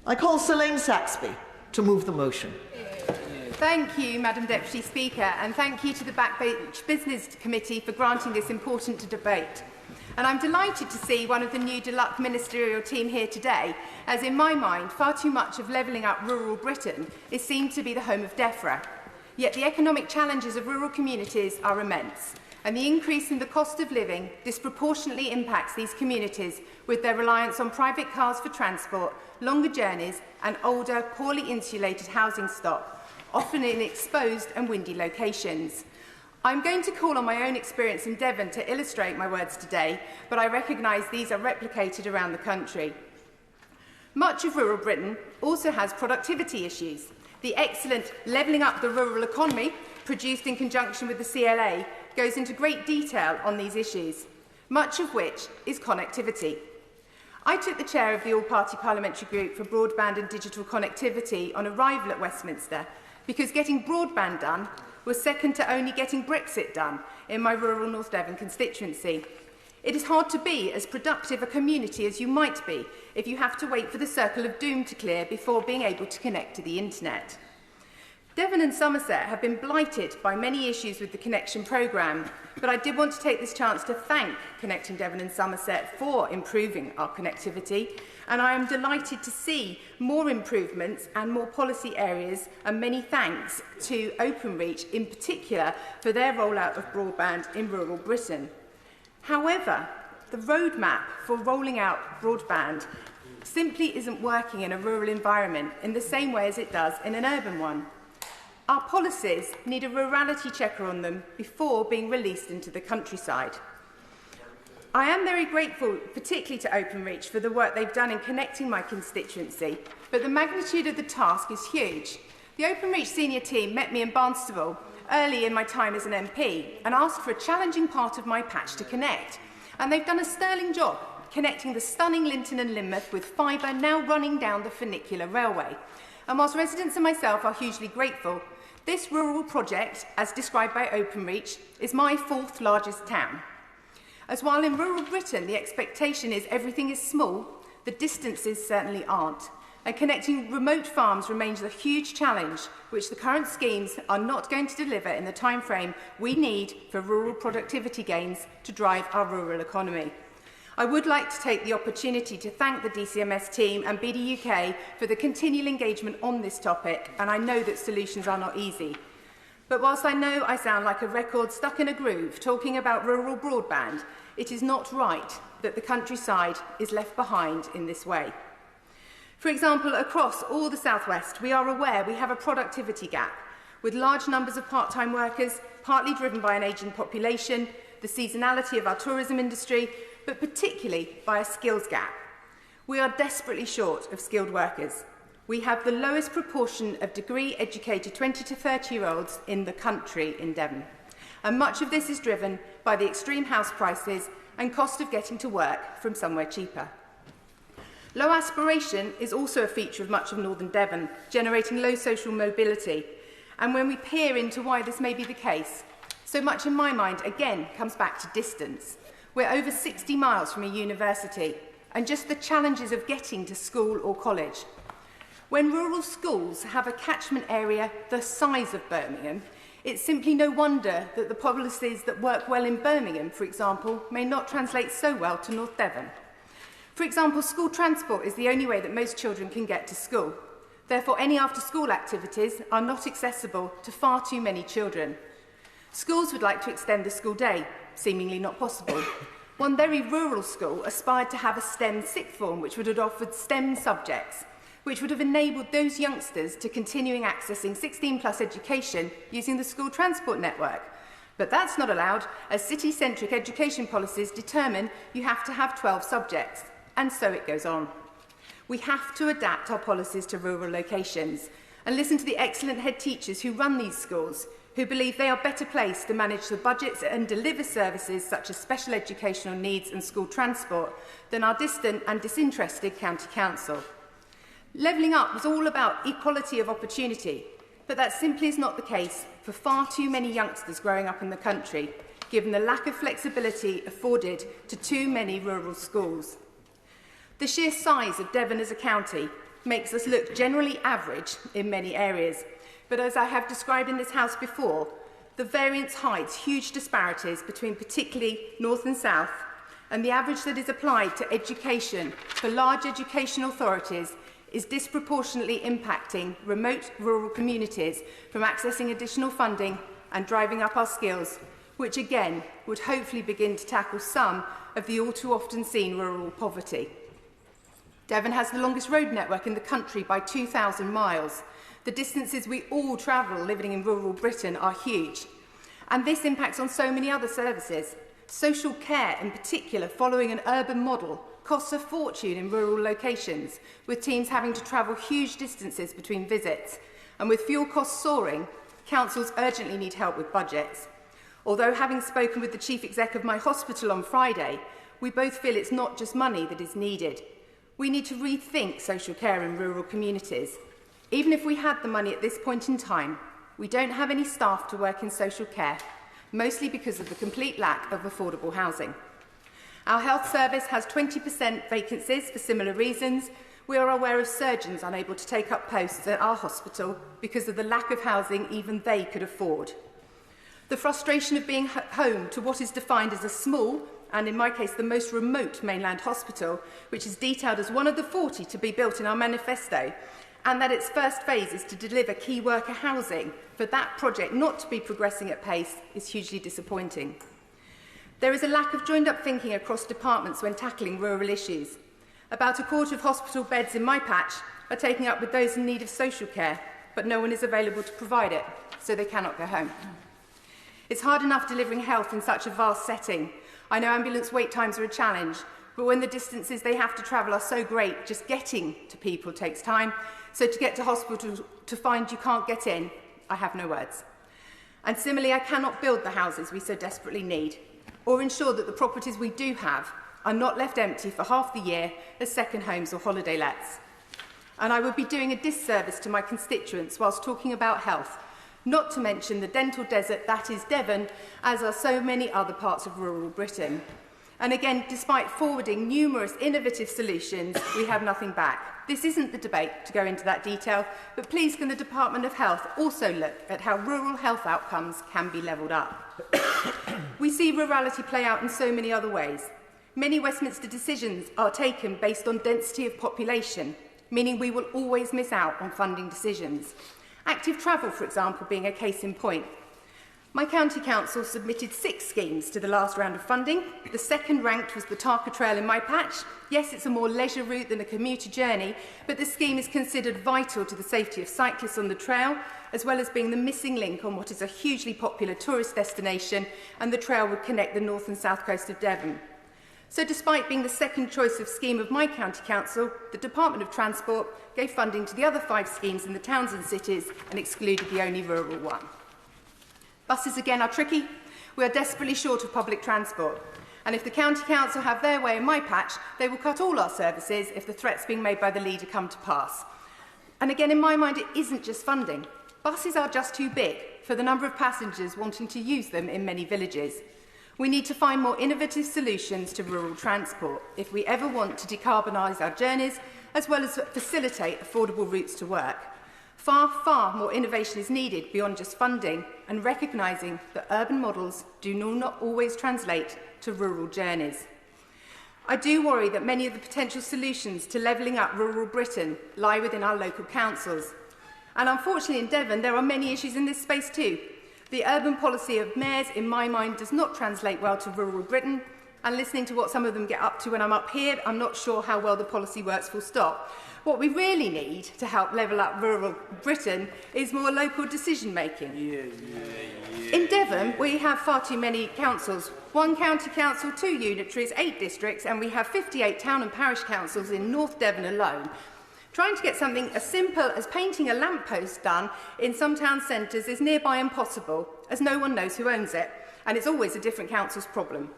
I call Sir Lane Saxby to move the motion. Thank you, Madam Deputy Speaker, and thank you to the Backbench Business Committee for granting this important debate. And I'm delighted to see one of the new deluxe ministerial team here today, as in my mind, far too much of levelling up rural Britain is seen to be the home of DEFRA. Yet the economic challenges of rural communities are immense, and the increase in the cost of living disproportionately impacts these communities with their reliance on private cars for transport, longer journeys and older, poorly insulated housing stock, often in exposed and windy locations. I'm going to call on my own experience in Devon to illustrate my words today, but I recognise these are replicated around the country. Much of rural Britain also has productivity issues. The excellent Levelling Up the Rural Economy, produced in conjunction with the CLA, goes into great detail on these issues, much of which is connectivity. I took the chair of the All-Party Parliamentary Group for Broadband and Digital Connectivity on arrival at Westminster because getting broadband done was second to only getting Brexit done in my rural North Devon constituency. It is hard to be as productive a community as you might be if you have to wait for the circle of doom to clear before being able to connect to the internet. Devon and Somerset have been blighted by many issues with the Connection programme, but I did want to take this chance to thank Connecting Devon and Somerset for improving our connectivity, and I am delighted to see more improvements and more policy areas, and many thanks to Openreach in particular for their rollout of broadband in rural Britain. However, the roadmap for rolling out broadband simply isn't working in a rural environment in the same way as it does in an urban one. Our policies need a rurality checker on them before being released into the countryside. I am very grateful, particularly to Openreach, for the work they've done in connecting my constituency, but the magnitude of the task is huge. The Openreach senior team met me in Barnstable early in my time as an MP and asked for a challenging part of my patch to connect, and they've done a sterling job connecting the stunning Linton and Lynmouth with fibre now running down the funicular railway. And whilst residents and myself are hugely grateful, this rural project, as described by Openreach, is my fourth largest town. As while in rural Britain the expectation is everything is small, the distances certainly aren't. And connecting remote farms remains a huge challenge, which the current schemes are not going to deliver in the timeframe we need for rural productivity gains to drive our rural economy. I would like to take the opportunity to thank the DCMS team and BDUK for the continual engagement on this topic, and I know that solutions are not easy. But whilst I know I sound like a record stuck in a groove talking about rural broadband, it is not right that the countryside is left behind in this way. For example, across all the South West, we are aware we have a productivity gap, with large numbers of part-time workers, partly driven by an ageing population, the seasonality of our tourism industry, but particularly by a skills gap. We are desperately short of skilled workers. We have the lowest proportion of degree-educated 20 to 30-year-olds in the country in Devon. And much of this is driven by the extreme house prices and cost of getting to work from somewhere cheaper. Low aspiration is also a feature of much of northern Devon, generating low social mobility. And when we peer into why this may be the case, so much in my mind, again, comes back to distance. We're over 60 miles from a university, and just the challenges of getting to school or college. When rural schools have a catchment area the size of Birmingham, it's simply no wonder that the policies that work well in Birmingham, for example, may not translate so well to North Devon. For example, school transport is the only way that most children can get to school. Therefore, any after-school activities are not accessible to far too many children. Schools would like to extend the school day, seemingly not possible. One very rural school aspired to have a STEM sixth form which would have offered STEM subjects, which would have enabled those youngsters to continuing accessing 16+ education using the school transport network. But that's not allowed, as city-centric education policies determine you have to have 12 subjects, and so it goes on. We have to adapt our policies to rural locations and listen to the excellent head teachers who run these schools, who believe they are better placed to manage the budgets and deliver services such as special educational needs and school transport than our distant and disinterested county council. Levelling Up was all about equality of opportunity, but that simply is not the case for far too many youngsters growing up in the country, given the lack of flexibility afforded to too many rural schools. The sheer size of Devon as a county makes us look generally average in many areas. But as I have described in this House before, the variance hides huge disparities between particularly north and south, and the average that is applied to education for large education authorities is disproportionately impacting remote rural communities from accessing additional funding and driving up our skills, which again would hopefully begin to tackle some of the all too often seen rural poverty. Devon has the longest road network in the country by 2,000 miles. The distances we all travel living in rural Britain are huge. And this impacts on so many other services. Social care, in particular, following an urban model, costs a fortune in rural locations, with teams having to travel huge distances between visits. And with fuel costs soaring, councils urgently need help with budgets. Although, having spoken with the chief exec of my hospital on Friday, we both feel it's not just money that is needed. We need to rethink social care in rural communities. Even if we had the money at this point in time, we don't have any staff to work in social care, mostly because of the complete lack of affordable housing. Our health service has 20% vacancies for similar reasons. We are aware of surgeons unable to take up posts at our hospital because of the lack of housing even they could afford. The frustration of being home to what is defined as a small, and in my case the most remote mainland hospital, which is detailed as one of the 40 to be built in our manifesto, and that its first phase is to deliver key worker housing, for that project not to be progressing at pace is hugely disappointing. There is a lack of joined-up thinking across departments when tackling rural issues. About a quarter of hospital beds in my patch are taken up with those in need of social care, but no one is available to provide it, so they cannot go home. It's hard enough delivering health in such a vast setting. I know ambulance wait times are a challenge, but when the distances they have to travel are so great, just getting to people takes time. So to get to hospital to find you can't get in, I have no words. And similarly, I cannot build the houses we so desperately need, or ensure that the properties we do have are not left empty for half the year as second homes or holiday lets. And I would be doing a disservice to my constituents whilst talking about health, not to mention the dental desert that is Devon, as are so many other parts of rural Britain. And again, despite forwarding numerous innovative solutions, we have nothing back. This isn't the debate to go into that detail, but please can the Department of Health also look at how rural health outcomes can be levelled up. We see rurality play out in so many other ways. Many Westminster decisions are taken based on density of population, meaning we will always miss out on funding decisions. Active travel, for example, being a case in point. My county council submitted 6 schemes to the last round of funding. The second ranked was the Tarka Trail in my patch. Yes, it's a more leisure route than a commuter journey, but the scheme is considered vital to the safety of cyclists on the trail, as well as being the missing link on what is a hugely popular tourist destination, and the trail would connect the north and south coast of Devon. So despite being the second choice of scheme of my county council, the Department of Transport gave funding to the other 5 schemes in the towns and cities and excluded the only rural one. Buses again are tricky. We are desperately short of public transport. And if the county council have their way in my patch, they will cut all our services if the threats being made by the leader come to pass. And again, in my mind, it isn't just funding. Buses are just too big for the number of passengers wanting to use them in many villages. We need to find more innovative solutions to rural transport if we ever want to decarbonise our journeys, as well as facilitate affordable routes to work. Far, far more innovation is needed beyond just funding and recognising that urban models do not always translate to rural journeys. I do worry that many of the potential solutions to levelling up rural Britain lie within our local councils. And unfortunately in Devon there are many issues in this space too. The urban policy of mayors, in my mind, does not translate well to rural Britain, and listening to what some of them get up to when I'm up here, I'm not sure how well the policy works full stop. What we really need to help level up rural Britain is more local decision-making. In Devon, we have far too many councils. 1 county council, 2 unitaries, 8 districts, and we have 58 town and parish councils in North Devon alone. Trying to get something as simple as painting a lamppost done in some town centres is nearby impossible, as no one knows who owns it, and it's always a different council's problem.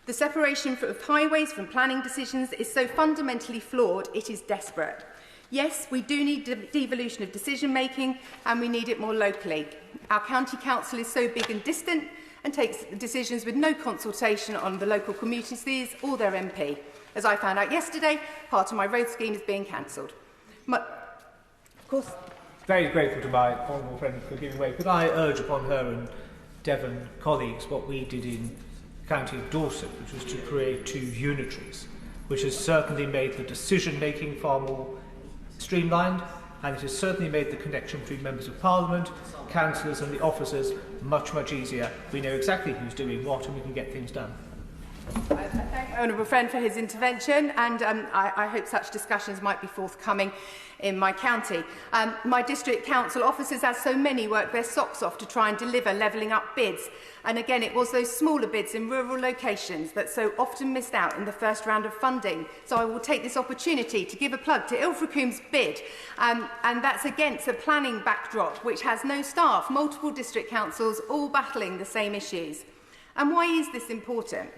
The separation of highways from planning decisions is so fundamentally flawed, it is desperate. Yes, we do need devolution of decision-making, and we need it more locally. Our county council is so big and distant and takes decisions with no consultation on the local communities or their MP. As I found out yesterday, part of my road scheme is being cancelled. Of course. Very grateful to my honourable friend for giving way. Could I urge upon her and Devon colleagues what we did in the county of Dorset, which was to create 2 unitaries, which has certainly made the decision-making far more streamlined, and it has certainly made the connection between members of Parliament, councillors and the officers much, much easier. We know exactly who's doing what and we can get things done. I thank my honourable friend for his intervention, and I hope such discussions might be forthcoming in my county. My district council officers, as so many, work their socks off to try and deliver levelling up bids. And again, it was those smaller bids in rural locations that so often missed out in the first round of funding. So I will take this opportunity to give a plug to Ilfracombe's bid, and that's against a planning backdrop which has no staff, multiple district councils all battling the same issues. And why is this important?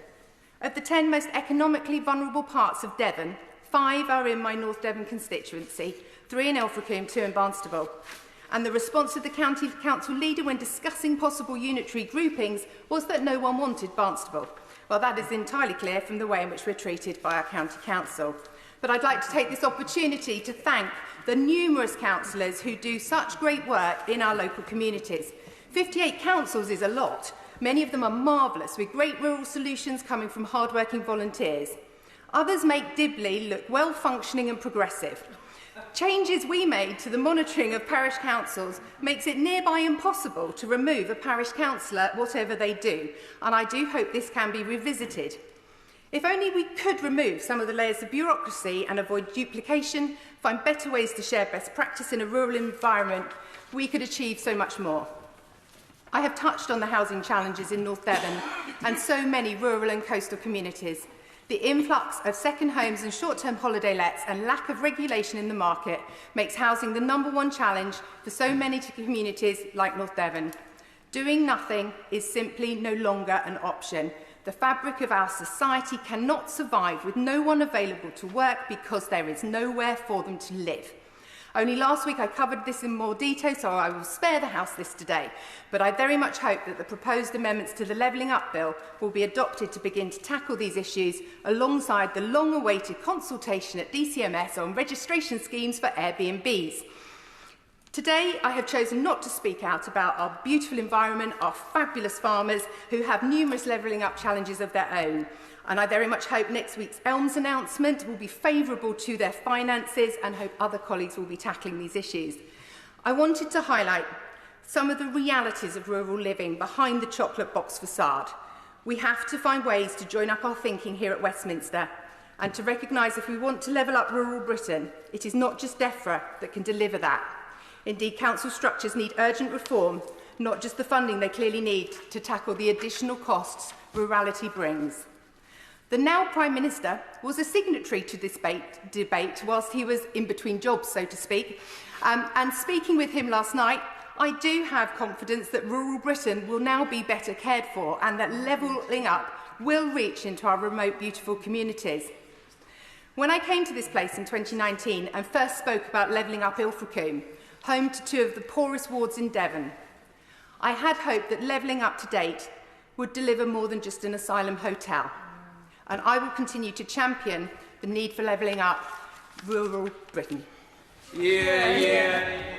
Of the 10 most economically vulnerable parts of Devon, 5 are in my North Devon constituency, 3 in Ilfracombe, 2 in Barnstaple. And the response of the county council leader when discussing possible unitary groupings was that no one wanted Barnstaple. Well, that is entirely clear from the way in which we're treated by our county council. But I'd like to take this opportunity to thank the numerous councillors who do such great work in our local communities. 58 councils is a lot. Many of them are marvellous, with great rural solutions coming from hard-working volunteers. Others make Dibley look well-functioning and progressive. Changes we made to the monitoring of parish councils makes it nearby impossible to remove a parish councillor, whatever they do, and I do hope this can be revisited. If only we could remove some of the layers of bureaucracy and avoid duplication, find better ways to share best practice in a rural environment, we could achieve so much more. I have touched on the housing challenges in North Devon and so many rural and coastal communities. The influx of second homes and short-term holiday lets and lack of regulation in the market makes housing the #1 challenge for so many communities like North Devon. Doing nothing is simply no longer an option. The fabric of our society cannot survive with no one available to work because there is nowhere for them to live. Only last week I covered this in more detail, so I will spare the House this today. But I very much hope that the proposed amendments to the Levelling Up Bill will be adopted to begin to tackle these issues alongside the long-awaited consultation at DCMS on registration schemes for Airbnbs. Today, I have chosen not to speak out about our beautiful environment, our fabulous farmers who have numerous levelling up challenges of their own. And I very much hope next week's Elms announcement will be favourable to their finances and hope other colleagues will be tackling these issues. I wanted to highlight some of the realities of rural living behind the chocolate box facade. We have to find ways to join up our thinking here at Westminster and to recognise if we want to level up rural Britain, it is not just DEFRA that can deliver that. Indeed, council structures need urgent reform, not just the funding they clearly need to tackle the additional costs rurality brings. The now Prime Minister was a signatory to this debate whilst he was in between jobs, so to speak. And speaking with him last night, I do have confidence that rural Britain will now be better cared for and that levelling up will reach into our remote, beautiful communities. When I came to this place in 2019 and first spoke about levelling up Ilfracombe, home to 2 of the poorest wards in Devon, I had hoped that levelling up to date would deliver more than just an asylum hotel. And I will continue to champion the need for levelling up rural Britain. Yeah.